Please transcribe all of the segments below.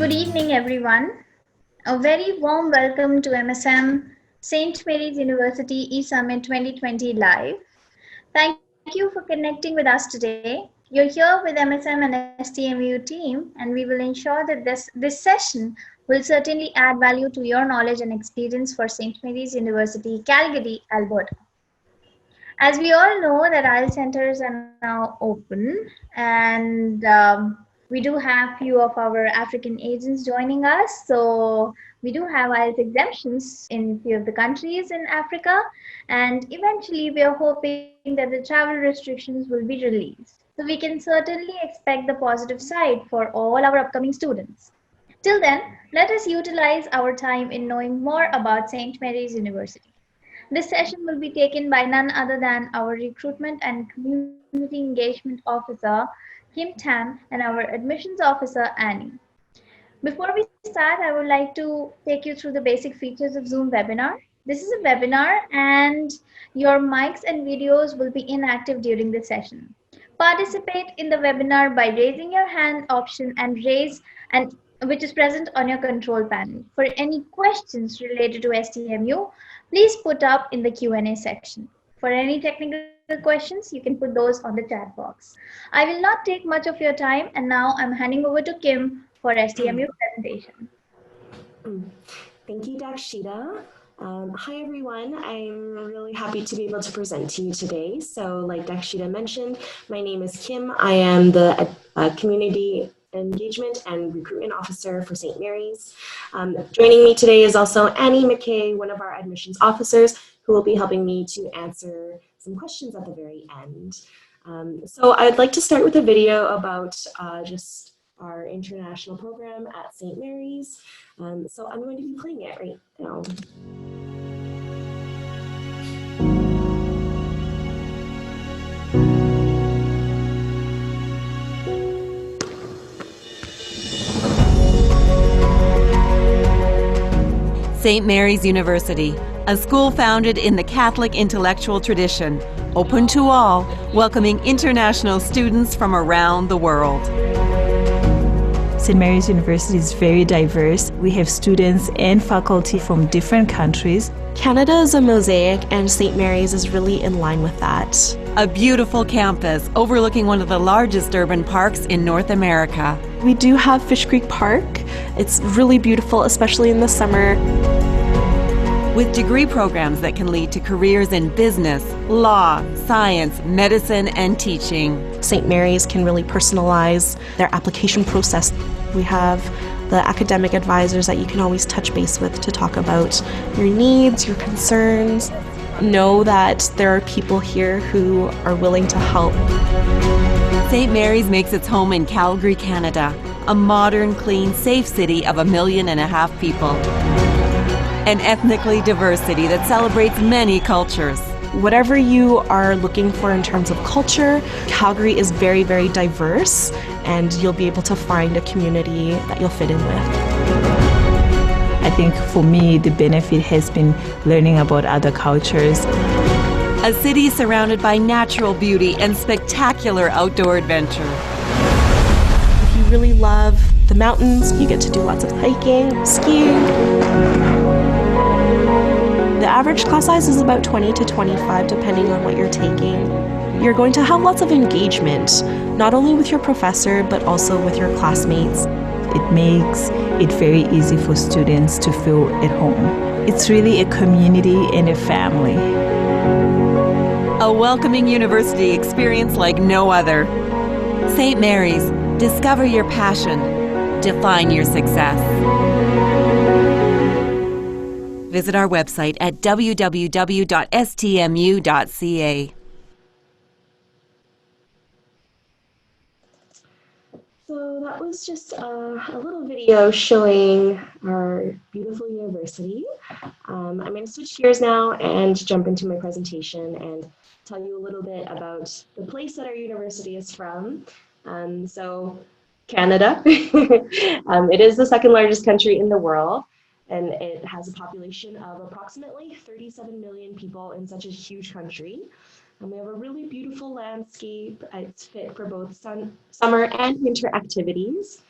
Good evening, everyone. A very warm welcome to MSM St. Mary's University eSummit 2020 Live. Thank you for connecting with us today. You're here with MSM and STMU team, and we will ensure that this session will certainly add value to your knowledge and experience for St. Mary's University, Calgary, Alberta. As we all know that IELTS centers are now open, and we do have few of our African agents joining us. So we do have IELTS exemptions in few of the countries in Africa, and eventually we are hoping that the travel restrictions will be released. So we can certainly expect the positive side for all our upcoming students. Till then, let us utilize our time in knowing more about St. Mary's University. This session will be taken by none other than our recruitment and community engagement officer, Kim Tam, and our admissions officer, Annie. Before we start, I would like to take you through the basic features of Zoom webinar. This is a webinar and your mics and videos will be inactive during the session. Participate in the webinar by raising your hand option and which is present on your control panel. For any questions related to STMU, please put up in the Q&A section. For any technical questions, you can put those on the chat box. I will not take much of your time, and now I'm handing over to Kim for STMU presentation. Thank you, Dakshita. Hi, everyone. I'm really happy to be able to present to you today. So like Dakshita mentioned, my name is Kim. I am the Community Engagement and Recruitment Officer for St. Mary's. Joining me today is also Annie McKay, one of our admissions officers, who will be helping me to answer some questions at the very end. So I'd like to start with a video about just our international program at St. Mary's. So I'm going to be playing it right now. St. Mary's University, a school founded in the Catholic intellectual tradition, open to all, welcoming international students from around the world. St. Mary's University is very diverse. We have students and faculty from different countries. Canada is a mosaic, and St. Mary's is really in line with that. A beautiful campus overlooking one of the largest urban parks in North America. We do have Fish Creek Park. It's really beautiful, especially in the summer. With degree programs that can lead to careers in business, law, science, medicine, and teaching. St. Mary's can really personalize their application process. We have the academic advisors that you can always touch base with to talk about your needs, your concerns. Know that there are people here who are willing to help. St. Mary's makes its home in Calgary, Canada, a modern, clean, safe city of 1.5 million people. An ethnically diverse city that celebrates many cultures. Whatever you are looking for in terms of culture, Calgary is very, very diverse, and you'll be able to find a community that you'll fit in with. I think for me, the benefit has been learning about other cultures. A city surrounded by natural beauty and spectacular outdoor adventure. If you really love the mountains, you get to do lots of hiking, skiing. The average class size is about 20 to 25, depending on what you're taking. You're going to have lots of engagement, not only with your professor, but also with your classmates. It makes it very easy for students to feel at home. It's really a community and a family. A welcoming university experience like no other. St. Mary's, discover your passion, define your success. Visit our website at www.stmu.ca. So that was just a little video showing our beautiful university. I'm going to switch gears now and jump into my presentation and tell you a little bit about the place that our university is from. So Canada, it is the second largest country in the world, and it has a population of approximately 37 million people in such a huge country. And we have a really beautiful landscape. It's fit for both summer and winter activities.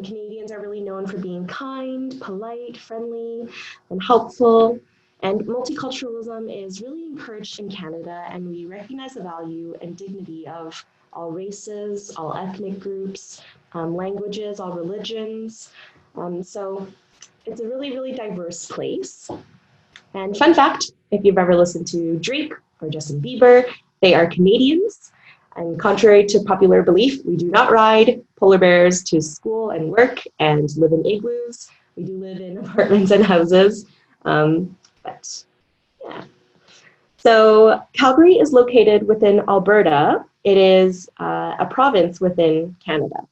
Canadians are really known for being kind, polite, friendly, and helpful. And multiculturalism is really encouraged in Canada, and we recognize the value and dignity of all races, all ethnic groups, languages, all religions. So it's a really, really diverse place. And fun fact, if you've ever listened to Drake or Justin Bieber, they are Canadians. And contrary to popular belief, we do not ride polar bears to school and work and live in igloos. We do live in apartments and houses. But yeah. So Calgary is located within Alberta. It is a province within Canada.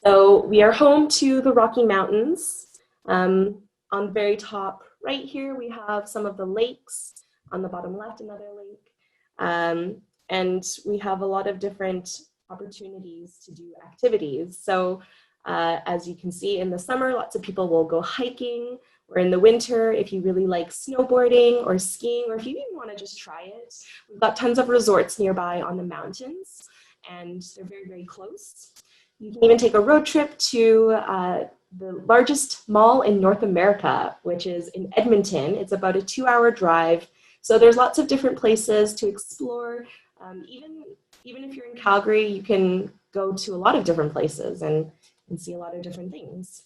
So we are home to the Rocky Mountains. On the very top right here, we have some of the lakes. On the bottom left, another lake. And we have a lot of different opportunities to do activities. So as you can see, in the summer, lots of people will go hiking, or in the winter, if you really like snowboarding or skiing, or if you even want to just try it, we've got tons of resorts nearby on the mountains, and they're very, very close. You can even take a road trip to the largest mall in North America, which is in Edmonton. It's about a 2-hour drive. So there's lots of different places to explore. Even if you're in Calgary, you can go to a lot of different places and see a lot of different things.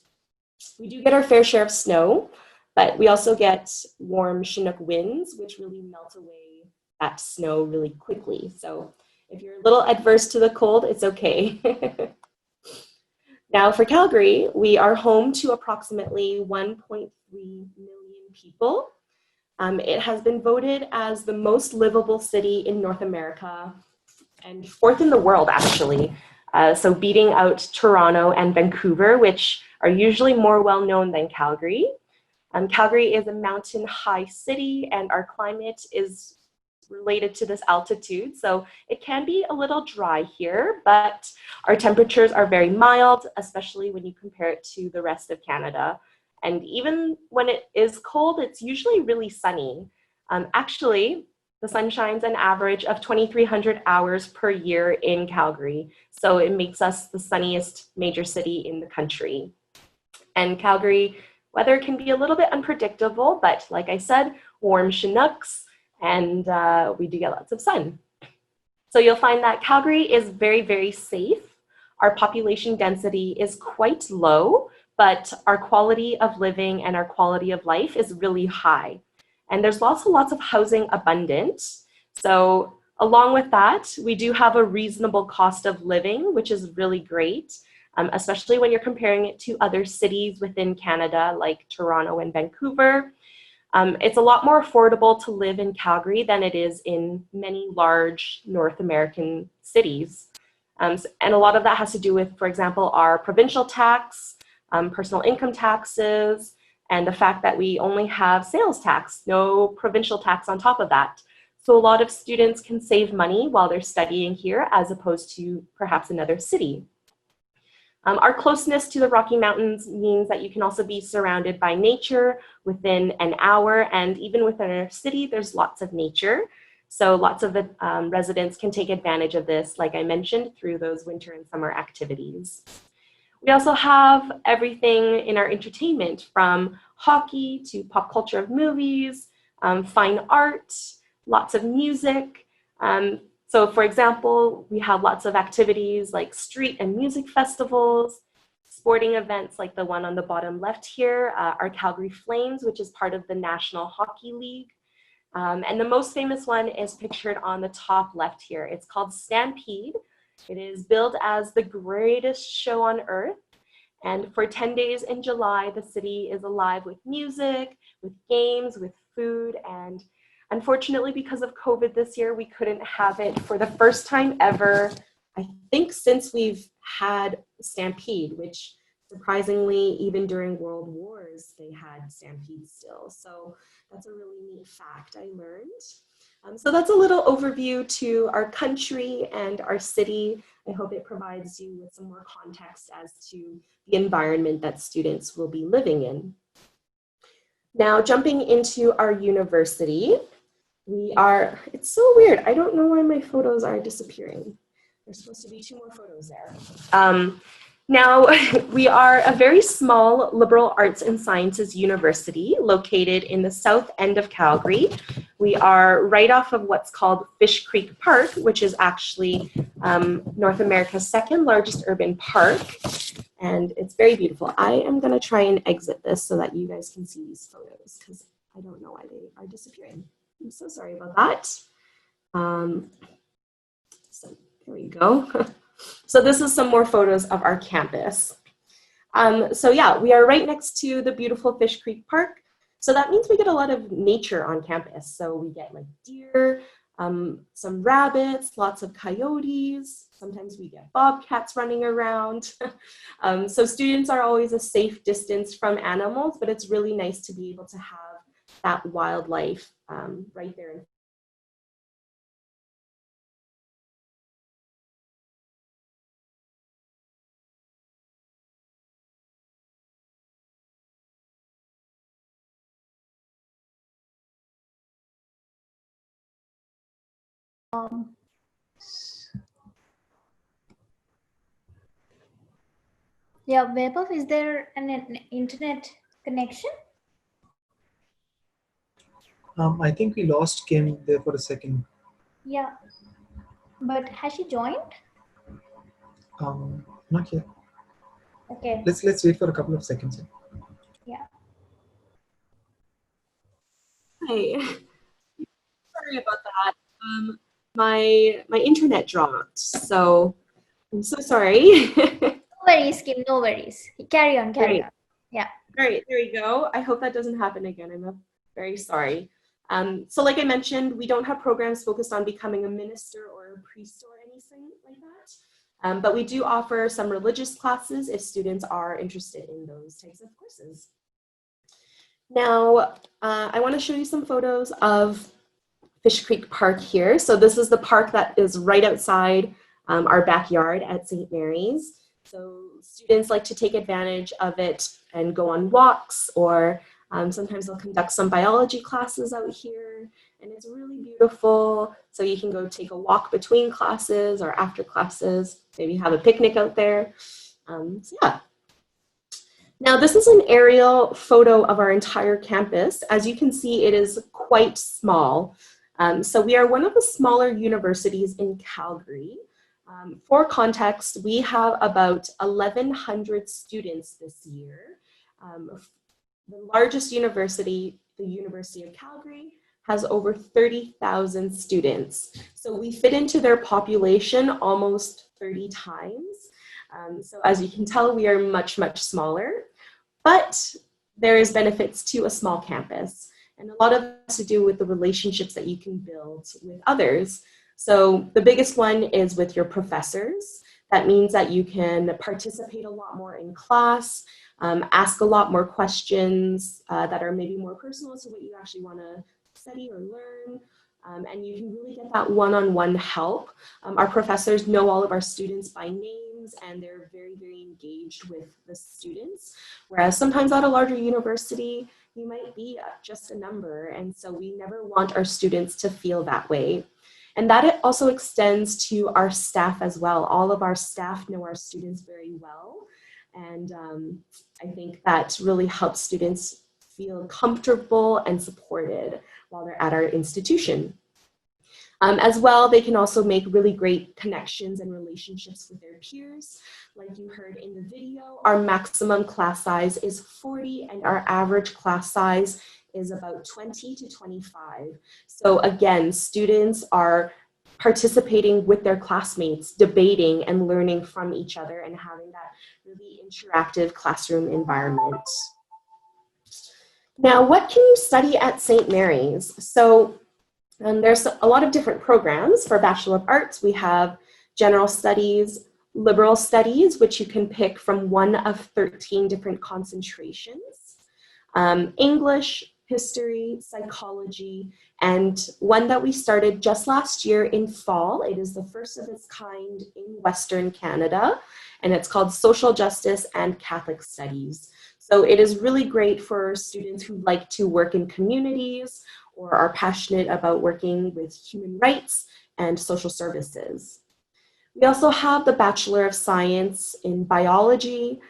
We do get our fair share of snow, but we also get warm Chinook winds, which really melt away that snow really quickly. So if you're a little adverse to the cold, it's okay. Now for Calgary, we are home to approximately 1.3 million people. It has been voted as the most livable city in North America and 4th in the world, actually. So beating out Toronto and Vancouver, which are usually more well-known than Calgary. Calgary is a mountain high city, and our climate is related to this altitude. So it can be a little dry here, but our temperatures are very mild, especially when you compare it to the rest of Canada. And even when it is cold, it's usually really sunny. Actually, the sun shines an average of 2,300 hours per year in Calgary. So it makes us the sunniest major city in the country. And Calgary weather can be a little bit unpredictable, but like I said, warm Chinooks, and we do get lots of sun. So you'll find that Calgary is very, very safe. Our population density is quite low, but our quality of living and our quality of life is really high. And there's lots of housing abundant. So along with that, we do have a reasonable cost of living, which is really great, especially when you're comparing it to other cities within Canada, like Toronto and Vancouver. It's a lot more affordable to live in Calgary than it is in many large North American cities. And a lot of that has to do with, for example, our provincial tax, personal income taxes, and the fact that we only have sales tax, no provincial tax on top of that. So a lot of students can save money while they're studying here as opposed to perhaps another city. Our closeness to the Rocky Mountains means that you can also be surrounded by nature within an hour, and even within our city, there's lots of nature. So lots of residents can take advantage of this, like I mentioned, through those winter and summer activities. We also have everything in our entertainment, from hockey to pop culture of movies, fine art, lots of music. So for example, we have lots of activities like street and music festivals, sporting events like the one on the bottom left here, our Calgary Flames, which is part of the National Hockey League. And the most famous one is pictured on the top left here. It's called Stampede. It is billed as the greatest show on earth. And for 10 days in July, the city is alive with music, with games, with food. And unfortunately, because of COVID this year, we couldn't have it for the first time ever, I think, since we've had Stampede, which surprisingly, even during World Wars, they had Stampede still. So that's a really neat fact I learned. So that's a little overview to our country and our city. I hope it provides you with some more context as to the environment that students will be living in. Now, jumping into our university, it's so weird. I don't know why my photos are disappearing. There's supposed to be 2 more photos there. Now, we are a very small liberal arts and sciences university located in the south end of Calgary. We are right off of what's called Fish Creek Park, which is actually North America's second largest urban park. And it's very beautiful. I am going to try and exit this so that you guys can see these photos because I don't know why they are disappearing. I'm so sorry about that. So here we go. So this is some more photos of our campus. So yeah, we are right next to the beautiful Fish Creek Park. So that means we get a lot of nature on campus. So we get like deer, some rabbits, lots of coyotes. Sometimes we get bobcats running around. So students are always a safe distance from animals, but it's really nice to be able to have that wildlife right there in Yeah, Vaibhav, is there an internet connection? I think we lost Kim there for a second. Yeah, but has she joined? Not yet. Okay. Let's wait for a couple of seconds. Yeah. Hi. Sorry about that. My internet dropped, so I'm so sorry. No worries, Kim, no worries. Carry on, carry Great. on. Yeah. Great, there you go. I hope that doesn't happen again. I'm very sorry. So like I mentioned, we don't have programs focused on becoming a minister or a priest or anything like that. But we do offer some religious classes if students are interested in those types of courses. Now, I want to show you some photos of Fish Creek Park here. So this is the park that is right outside our backyard at St. Mary's. So students like to take advantage of it and go on walks, or sometimes they'll conduct some biology classes out here. And it's really beautiful. So you can go take a walk between classes or after classes, maybe have a picnic out there. So yeah. Now this is an aerial photo of our entire campus. As you can see, it is quite small. So we are one of the smaller universities in Calgary. For context, we have about 1,100 students this year. The largest university, the University of Calgary, has over 30,000 students. So we fit into their population almost 30 times. So as you can tell, we are much, much smaller, but there is benefits to a small campus. And a lot of it has to do with the relationships that you can build with others. So the biggest one is with your professors. That means that you can participate a lot more in class, ask a lot more questions that are maybe more personal to what you actually want to study or learn. And you can really get that one-on-one help. Our professors know all of our students by names, and they're very, very engaged with the students. Whereas sometimes at a larger university, you might be just a number. And so we never want our students to feel that way. And that it also extends to our staff as well. All of our staff know our students very well. And I think that really helps students feel comfortable and supported while they're at our institution. As well, they can also make really great connections and relationships with their peers. Like you heard in the video, our maximum class size is 40 and our average class size is about 20 to 25. So again, students are participating with their classmates, debating and learning from each other and having that really interactive classroom environment. Now, what can you study at St. Mary's? So there's a lot of different programs for Bachelor of Arts. We have general studies, liberal studies, which you can pick from one of 13 different concentrations, English, history, psychology, and one that we started just last year in fall. It is the first of its kind in Western Canada, and it's called Social Justice and Catholic Studies. So it is really great for students who like to work in communities or are passionate about working with human rights and social services. We also have the Bachelor of Science in Biology.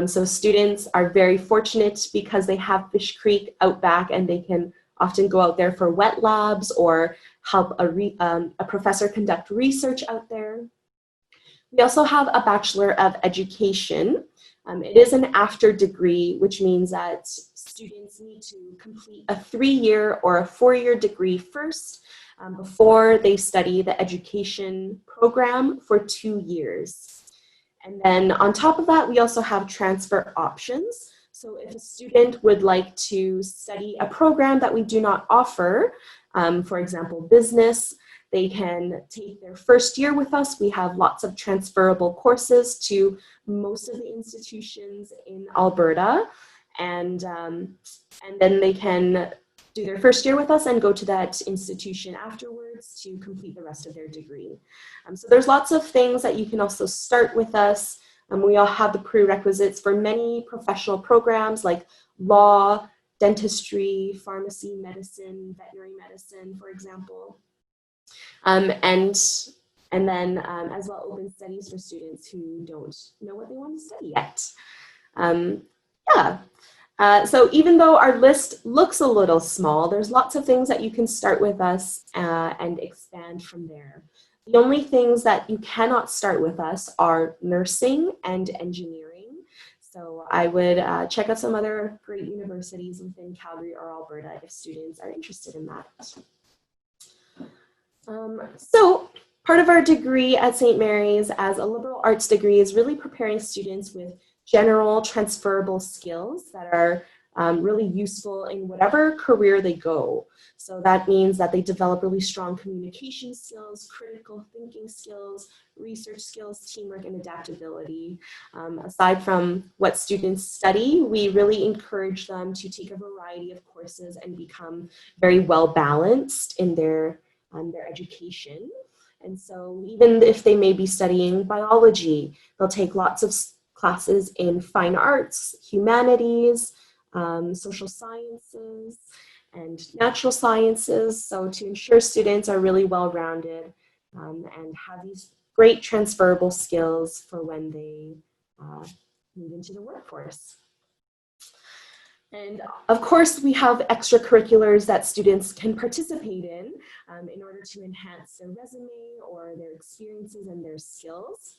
So students are very fortunate because they have Fish Creek out back and they can often go out there for wet labs or help a professor conduct research out there. We also have a Bachelor of Education. It is an after degree, which means that students need to complete a 3-year or a 4-year degree first before they study the education program for 2 years. And then on top of that, we also have transfer options. So if a student would like to study a program that we do not offer, for example, business, they can take their first year with us. We have lots of transferable courses to most of the institutions in Alberta. And then they can do their first year with us and go to that institution afterwards to complete the rest of their degree. So there's lots of things that you can also start with us. We all have the prerequisites for many professional programs like law, dentistry, pharmacy, medicine, veterinary medicine, for example. And then as well open studies for students who don't know what they want to study yet. So even though our list looks a little small, there's lots of things that you can start with us and expand from there. The only things that you cannot start with us are nursing and engineering. So I would check out some other great universities within Calgary or Alberta if students are interested in that. So part of our degree at St. Mary's as a liberal arts degree is really preparing students with general transferable skills that are really useful in whatever career they go. So that means that they develop really strong communication skills, critical thinking skills, research skills, teamwork, and adaptability. Aside from what students study, we really encourage them to take a variety of courses and become very well balanced in their education. And so even if they may be studying biology, they'll take lots of classes in fine arts, humanities, social sciences, and natural sciences. So to ensure students are really well-rounded and have these great transferable skills for when they move into the workforce. And of course, we have extracurriculars that students can participate in order to enhance their resume or their experiences and their skills.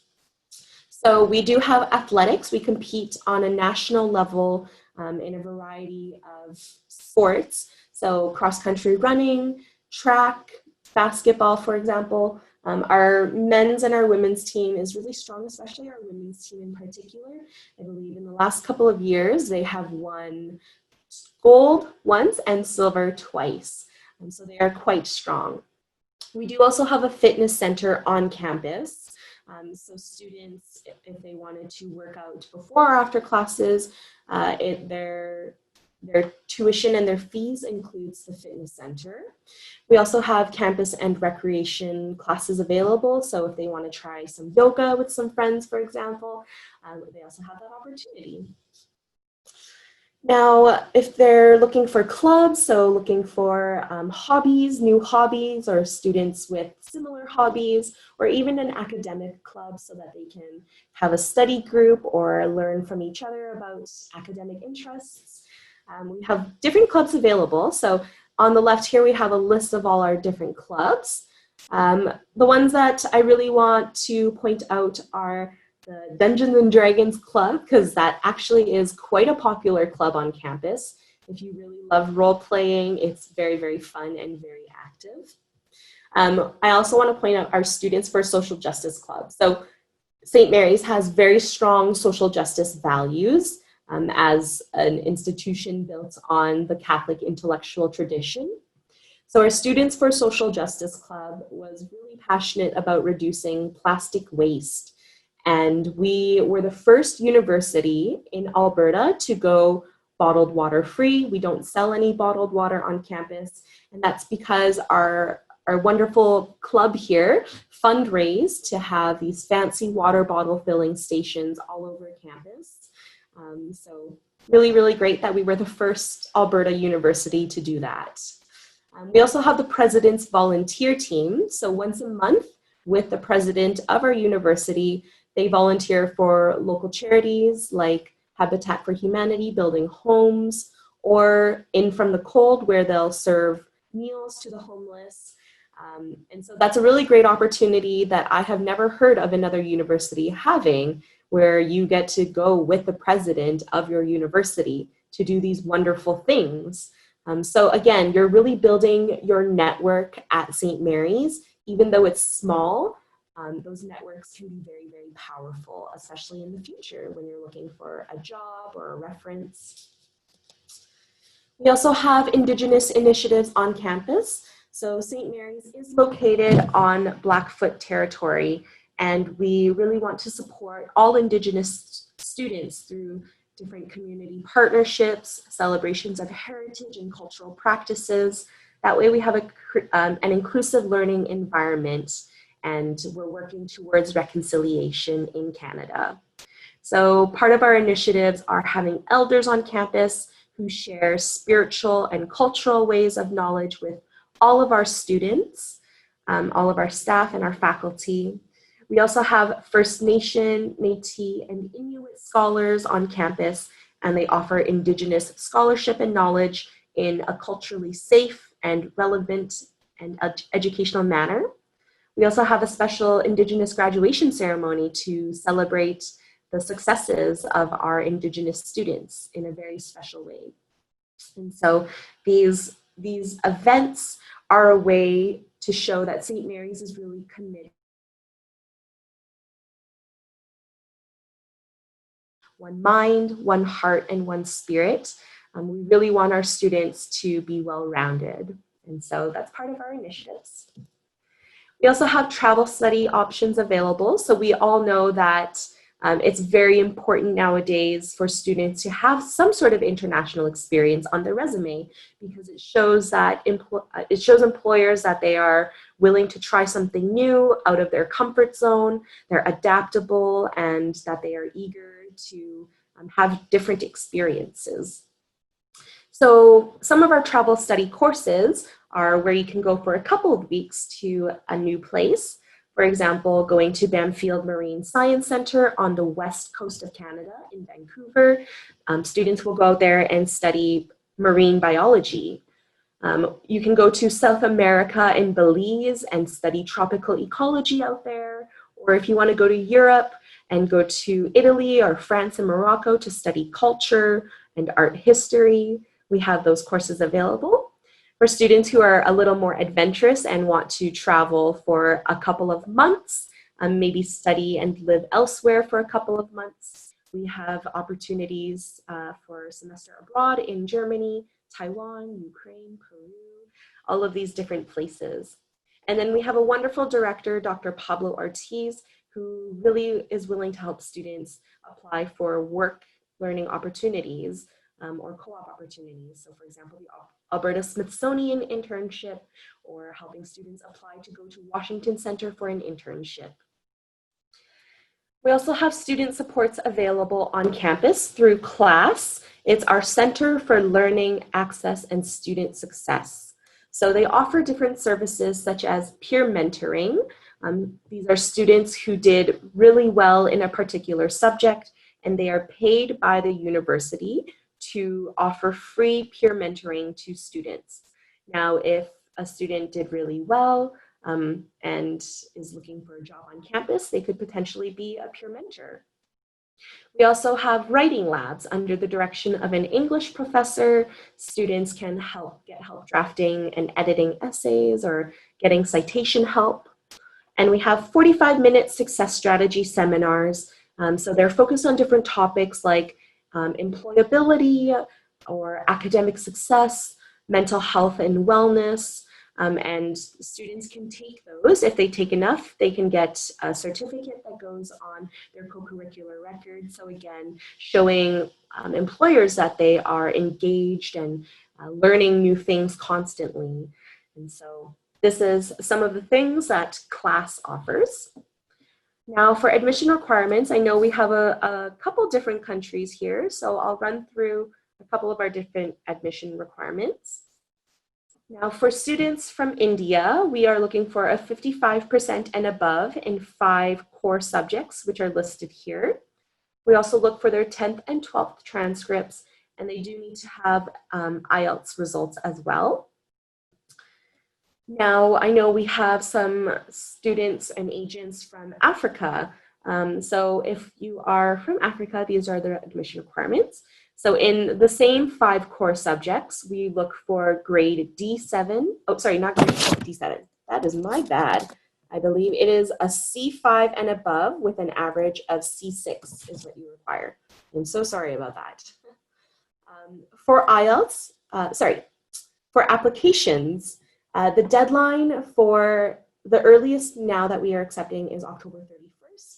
So we do have athletics. We compete on a national level in a variety of sports. So cross-country running, track, basketball, for example. Our men's and our women's team is really strong, especially our women's team in particular. I believe in the last couple of years, they have won gold once and silver twice. So they are quite strong. We do also have a fitness center on campus. So students, if they wanted to work out before or after classes, their tuition and their fees includes the fitness center. We also have campus and recreation classes available. So if they want to try some yoga with some friends, for example, they also have that opportunity. Now, if they're looking for clubs, so looking for hobbies, new hobbies, or students with similar hobbies, or even an academic club so that they can have a study group or learn from each other about academic interests. We have different clubs available. So on the left here, we have a list of all our different clubs. The ones that I really want to point out are the Dungeons and Dragons Club, because that actually is quite a popular club on campus. If you really love role playing, it's very, very fun and very active. I also want to point out our Students for Social Justice Club. So St. Mary's has very strong social justice values as an institution built on the Catholic intellectual tradition. So our Students for Social Justice Club was really passionate about reducing plastic waste. And we were the first university in Alberta to go bottled water free. We don't sell any bottled water on campus. And that's because our wonderful club here fundraised to have these fancy water bottle filling stations all over campus. So really, really great that we were the first Alberta university to do that. We also have the President's Volunteer Team. So once a month, with the president of our university. They volunteer for local charities like Habitat for Humanity, building homes, or In From the Cold, where they'll serve meals to the homeless. And so that's a really great opportunity that I have never heard of another university having, where you get to go with the president of your university to do these wonderful things. So again, you're really building your network at St. Mary's, even though it's small. Those networks can be very, very powerful, especially in the future when you're looking for a job or a reference. We also have Indigenous initiatives on campus. So St. Mary's is located on Blackfoot territory, and we really want to support all Indigenous students through different community partnerships, celebrations of heritage and cultural practices. That way we have an inclusive learning environment, and we're working towards reconciliation in Canada. So part of our initiatives are having elders on campus who share spiritual and cultural ways of knowledge with all of our students, all of our staff and our faculty. We also have First Nation, Métis, and Inuit scholars on campus, and they offer Indigenous scholarship and knowledge in a culturally safe and relevant and educational manner. We also have a special Indigenous graduation ceremony to celebrate the successes of our Indigenous students in a very special way. And so these events are a way to show that St. Mary's is really committed. One mind, one heart, and one spirit. We really want our students to be well-rounded. And so that's part of our initiatives. We also have travel study options available. So we all know that it's very important nowadays for students to have some sort of international experience on their resume, because it shows that employers that they are willing to try something new out of their comfort zone, they're adaptable, and that they are eager to have different experiences. So some of our travel study courses are where you can go for a couple of weeks to a new place. For example, going to Bamfield Marine Science Center on the west coast of Canada in Vancouver. Students will go out there and study marine biology. You can go to South America in Belize and study tropical ecology out there. Or if you want to go to Europe and go to Italy or France and Morocco to study culture and art history, we have those courses available. For students who are a little more adventurous and want to travel for a couple of months, maybe study and live elsewhere for a couple of months, we have opportunities for semester abroad in Germany, Taiwan, Ukraine, Peru, all of these different places. And then we have a wonderful director, Dr. Pablo Ortiz, who really is willing to help students apply for work learning opportunities or co-op opportunities. So for example, the Alberta Smithsonian internship, or helping students apply to go to Washington Center for an internship. We also have student supports available on campus through CLASS. It's our Center for Learning, Access, and Student Success. So they offer different services such as peer mentoring. These are students who did really well in a particular subject, and they are paid by the university to offer free peer mentoring to students. Now, if a student did really well and is looking for a job on campus, they could potentially be a peer mentor. We also have writing labs under the direction of an English professor. Students can get help drafting and editing essays or getting citation help. And we have 45-minute success strategy seminars. So they're focused on different topics like employability or academic success, mental health and wellness, and students can take those. If they take enough, they can get a certificate that goes on their co-curricular record. So again, showing employers that they are engaged and learning new things constantly. And so this is some of the things that CLASS offers. Now for admission requirements, I know we have a couple different countries here, so I'll run through a couple of our different admission requirements. Now, for students from India, we are looking for a 55% and above in 5 core subjects, which are listed here. We also look for their 10th and 12th transcripts, and they do need to have IELTS results as well. Now, I know we have some students and agents from Africa. So if you are from Africa, these are the admission requirements. So in the same 5 core subjects, we look for grade D7. Oh, sorry, not grade D7. That is my bad. I believe it is a C5 and above with an average of C6 is what you require. I'm so sorry about that. For IELTS, for applications, the deadline for the earliest now that we are accepting is October 31st.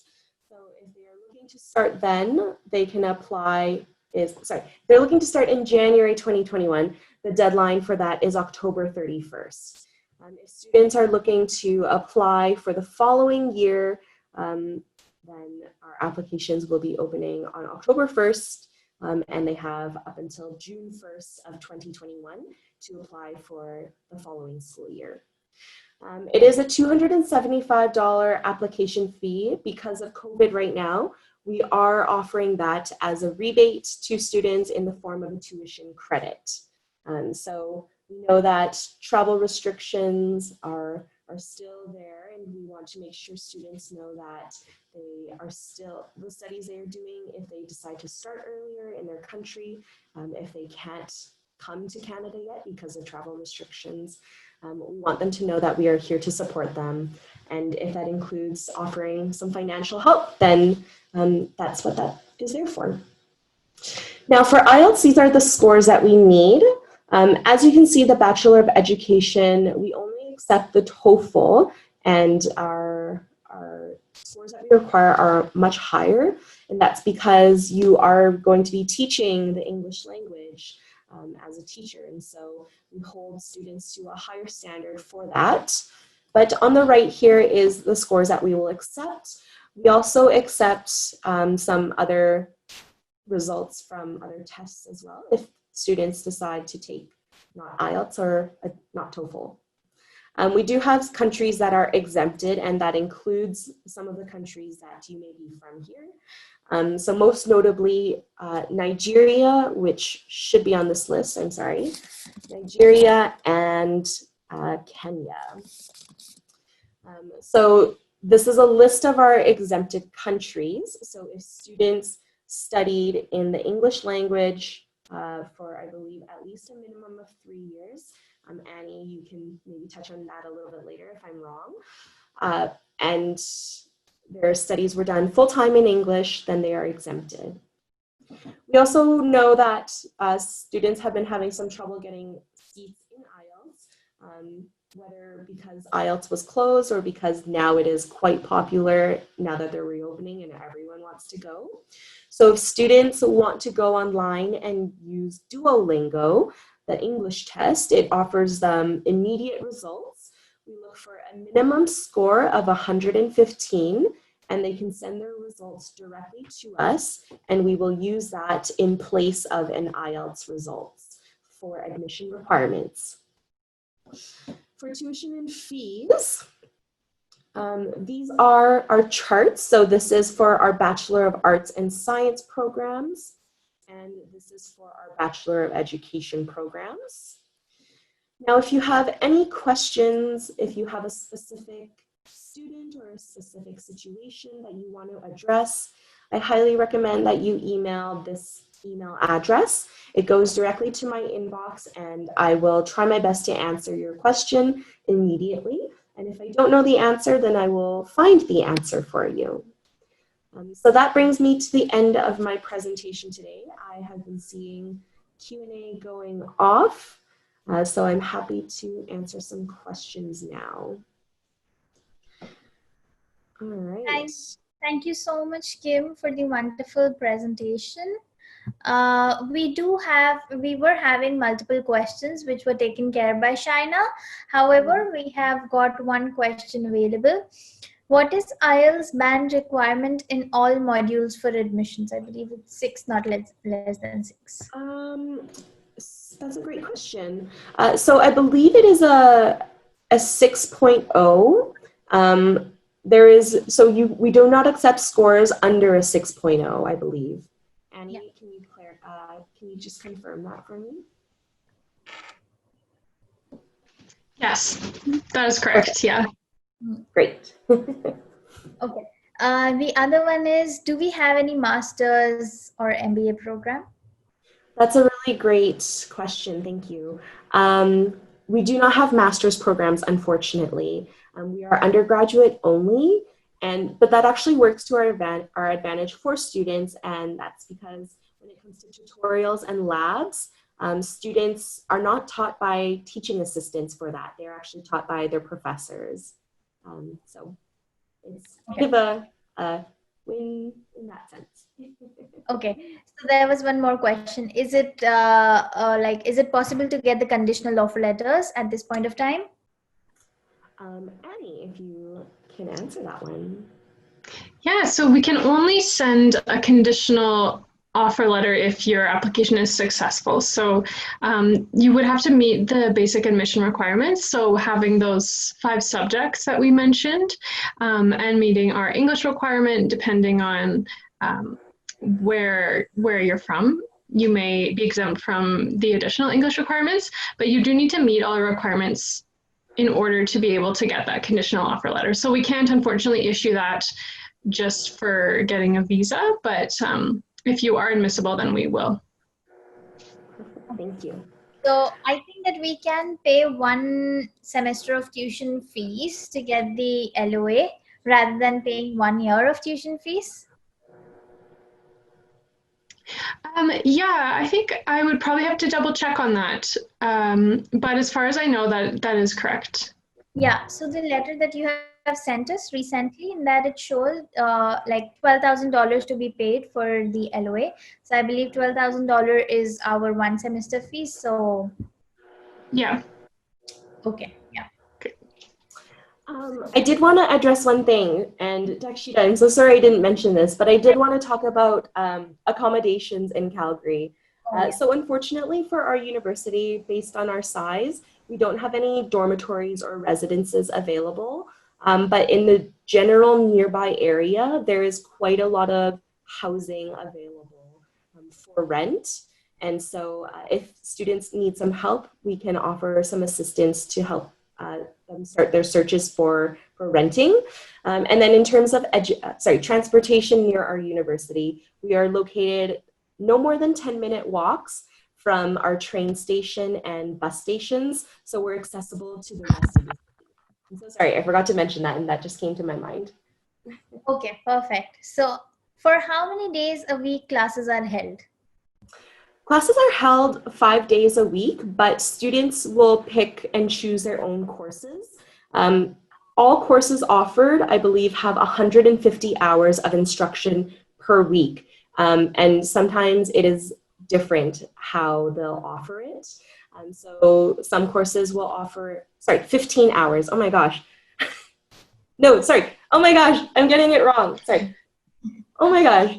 So if they are looking to start then, they can apply they're looking to start in January 2021. The deadline for that is October 31st. If students are looking to apply for the following year, then our applications will be opening on October 1st, and they have up until June 1st of 2021 to apply for the following school year. It is a $275 application fee. Because of COVID right now, we are offering that as a rebate to students in the form of a tuition credit. So we know that travel restrictions are still there, and we want to make sure students know that they are still, the studies they are doing, if they decide to start earlier in their country, if they can't come to Canada yet because of travel restrictions, we want them to know that we are here to support them. And if that includes offering some financial help, then that's what that is there for. Now for IELTS, these are the scores that we need. As you can see, the Bachelor of Education, we only accept the TOEFL, and our scores that we require are much higher, and that's because you are going to be teaching the English language as a teacher, and so we hold students to a higher standard for that. But on the right here is the scores that we will accept. We also accept some other results from other tests as well if students decide to take not IELTS or not TOEFL. We do have countries that are exempted, and that includes some of the countries that you may be from here. So most notably Nigeria, which should be on this list, I'm sorry, Nigeria and Kenya. So this is a list of our exempted countries. So if students studied in the English language for, I believe, at least a minimum of 3 years. Annie, you can maybe touch on that a little bit later if I'm wrong. And their studies were done full-time in English, then they are exempted. We also know that students have been having some trouble getting seats in IELTS, whether because IELTS was closed or because now it is quite popular now that they're reopening and everyone wants to go. So if students want to go online and use Duolingo, the English test, it offers them immediate results. We look for a minimum score of 115, and they can send their results directly to us, and we will use that in place of an IELTS results for admission requirements. For tuition and fees, these are our charts. So this is for our Bachelor of Arts and Science programs, and this is for our Bachelor of Education programs. Now, if you have any questions, if you have a specific student or a specific situation that you want to address, I highly recommend that you email this email address. It goes directly to my inbox, and I will try my best to answer your question immediately. And if I don't know the answer, then I will find the answer for you. So that brings me to the end of my presentation today. I have been seeing Q&A going off, so I'm happy to answer some questions now. All right. Thank you so much, Kim, for the wonderful presentation. We were having multiple questions which were taken care by Shaina. However, we have got one question available. What is IELTS band requirement in all modules for admissions? I believe it's 6, not less than 6. That's a great question. So I believe it is a 6.0. There is, so we do not accept scores under a 6.0, I believe. Annie, Yeah. can you just confirm that for me? Yes, that is correct. Okay. Yeah. Great. Okay. The other one is, do we have any master's or MBA program? That's a really great question. Thank you. We do not have master's programs, unfortunately. We are undergraduate only, but that actually works to our advantage for students, and that's because when it comes to tutorials and labs, students are not taught by teaching assistants for that. They're actually taught by their professors. So it's kind of a win in that sense. Okay, so there was one more question. Is it is it possible to get the conditional offer letters at this point of time? Annie, if you can answer that one. Yeah, so we can only send a conditional offer letter if your application is successful. So you would have to meet the basic admission requirements. So having those 5 subjects that we mentioned and meeting our English requirement, depending on where you're from. You may be exempt from the additional English requirements, but you do need to meet all the requirements in order to be able to get that conditional offer letter. So we can't unfortunately issue that just for getting a visa, but if you are admissible, then we will. Thank you. So I think that we can pay 1 semester of tuition fees to get the LOA rather than paying 1 year of tuition fees. Yeah, I think I would probably have to double check on that. But as far as I know, that is correct. Yeah, so the letter that you have sent us recently, in that it shows like $12,000 to be paid for the LOA. So I believe $12,000 is our 1 semester fee. So yeah. Okay, yeah. I did want to address one thing, and Dakshita, I'm so sorry I didn't mention this, but I did want to talk about accommodations in Calgary. So unfortunately for our university, based on our size, we don't have any dormitories or residences available. But in the general nearby area, there is quite a lot of housing available for rent. And so if students need some help, we can offer some assistance to help them start their searches for renting. And then in terms of transportation near our university, we are located no more than 10-minute walks from our train station and bus stations. So we're accessible to the rest of the city. I'm so sorry, I forgot to mention that, and that just came to my mind. Okay, perfect. So for how many days a week classes are held? Classes are held 5 days a week, but students will pick and choose their own courses. All courses offered, I believe, have 150 hours of instruction per week. And sometimes it is different how they'll offer it. So some courses will offer, 15 hours. Oh my gosh. No, sorry. Oh my gosh, I'm getting it wrong. Sorry. Oh my gosh.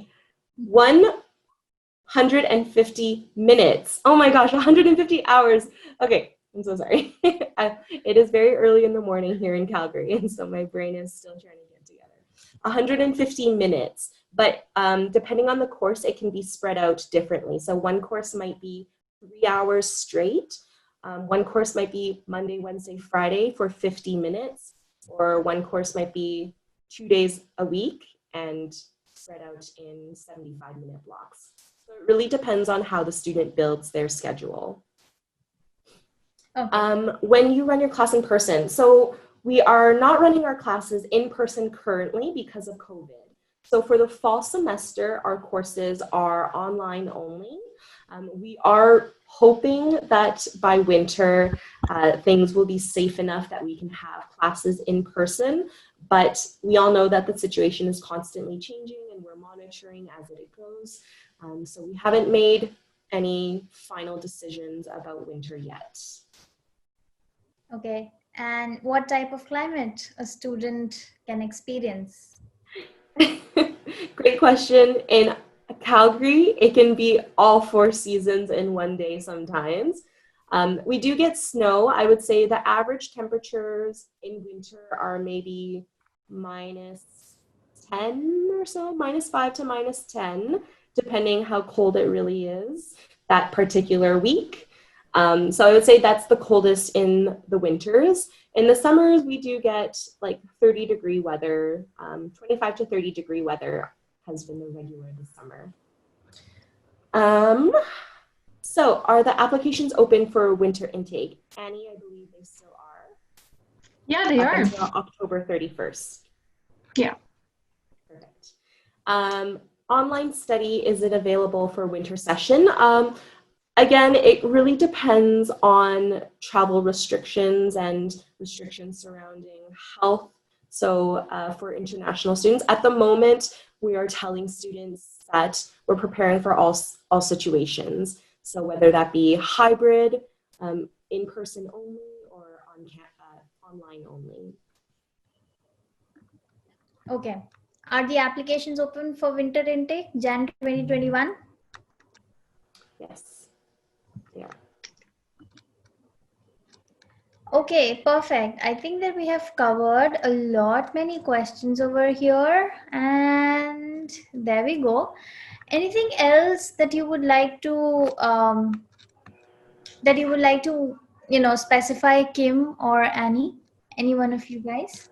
150 minutes. Oh my gosh, 150 hours. Okay, I'm so sorry. It is very early in the morning here in Calgary, and so my brain is still trying to get together. 150 minutes, but depending on the course, it can be spread out differently. So one course might be 3 hours straight. One course might be Monday, Wednesday, Friday for 50 minutes, or one course might be 2 days a week and spread out in 75-minute blocks. So it really depends on how the student builds their schedule. Okay. When you run your class in person, so we are not running our classes in person currently because of COVID. So for the fall semester, our courses are online only. We are hoping that by winter, things will be safe enough that we can have classes in person, but we all know that the situation is constantly changing and we're monitoring as it goes. So we haven't made any final decisions about winter yet. Okay. And what type of climate a student can experience? Great question. In Calgary, it can be all 4 seasons in one day sometimes. We do get snow. I would say the average temperatures in winter are maybe -10 or so, -5 to -10, depending how cold it really is that particular week. So I would say that's the coldest in the winters. In the summers, we do get like 30-degree weather, 25 to 30-degree weather has been the regular this summer. So are the applications open for winter intake? Annie, I believe they still are. Yeah, they are. Until October 31st. Yeah. Perfect. Online study, is it available for winter session? Again, it really depends on travel restrictions and restrictions surrounding health. So for international students, at the moment, we are telling students that we're preparing for all situations. So whether that be hybrid, in-person only, or online only. Okay. Are the applications open for winter intake, Jan 2021? Yes, they are. Okay, perfect. I think that we have covered many questions over here, and there we go. Anything else that you would like to specify, Kim or Annie? Any one of you guys?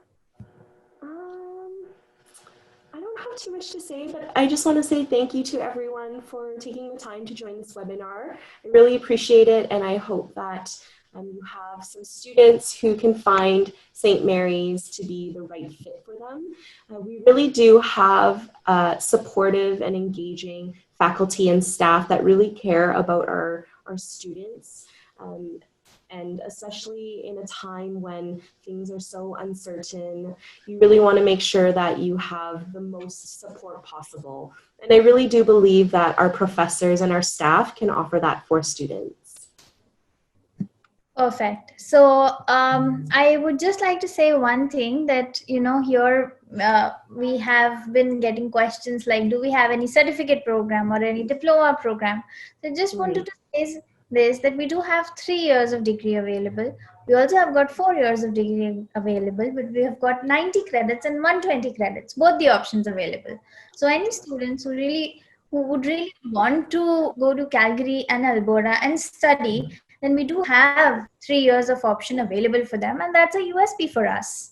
I don't have too much to say, but I just want to say thank you to everyone for taking the time to join this webinar. I really appreciate it, and I hope that you have some students who can find St. Mary's to be the right fit for them. We really do have supportive and engaging faculty and staff that really care about our students. And especially in a time when things are so uncertain, you really want to make sure that you have the most support possible. And I really do believe that our professors and our staff can offer that for students. Perfect. So I would just like to say one thing that, here we have been getting questions like, do we have any certificate program or any diploma program? So I just wanted to say this, that we do have 3 years of degree available. We also have got 4 years of degree available, but we have got 90 credits and 120 credits, both the options available. So any students who would really want to go to Calgary and Alberta and study, then we do have 3 years of option available for them, and that's a USP for us.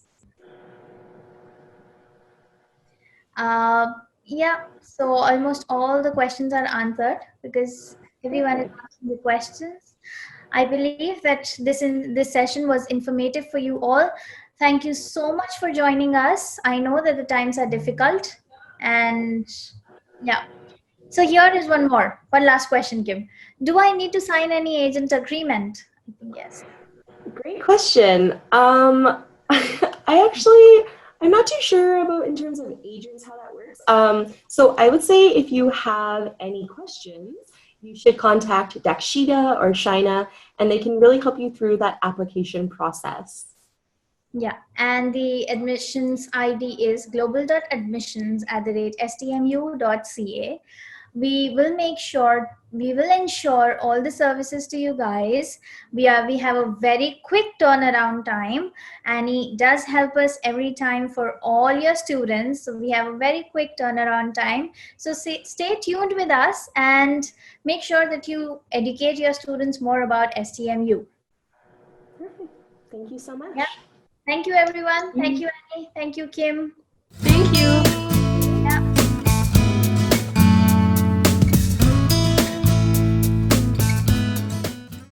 Yeah, so almost all the questions are answered because everyone is asking the questions. I believe that this session was informative for you all. Thank you so much for joining us. I know that the times are difficult, and yeah. So here is one last question, Kim. Do I need to sign any agent agreement? I think yes. Great question. I'm not too sure about in terms of agents how that works. So I would say if you have any questions, you should contact Dakshita or Shaina, and they can really help you through that application process. Yeah, and the admissions ID is global.admissions@stmu.ca. We will ensure all the services to you guys. We have a very quick turnaround time, and he does help us every time for all your students. So we have a very quick turnaround time. So stay tuned with us and make sure that you educate your students more about STMU. Perfect. Thank you so much. Yeah. Thank you, everyone. Thank you, Annie. Thank you, Kim. Thank you.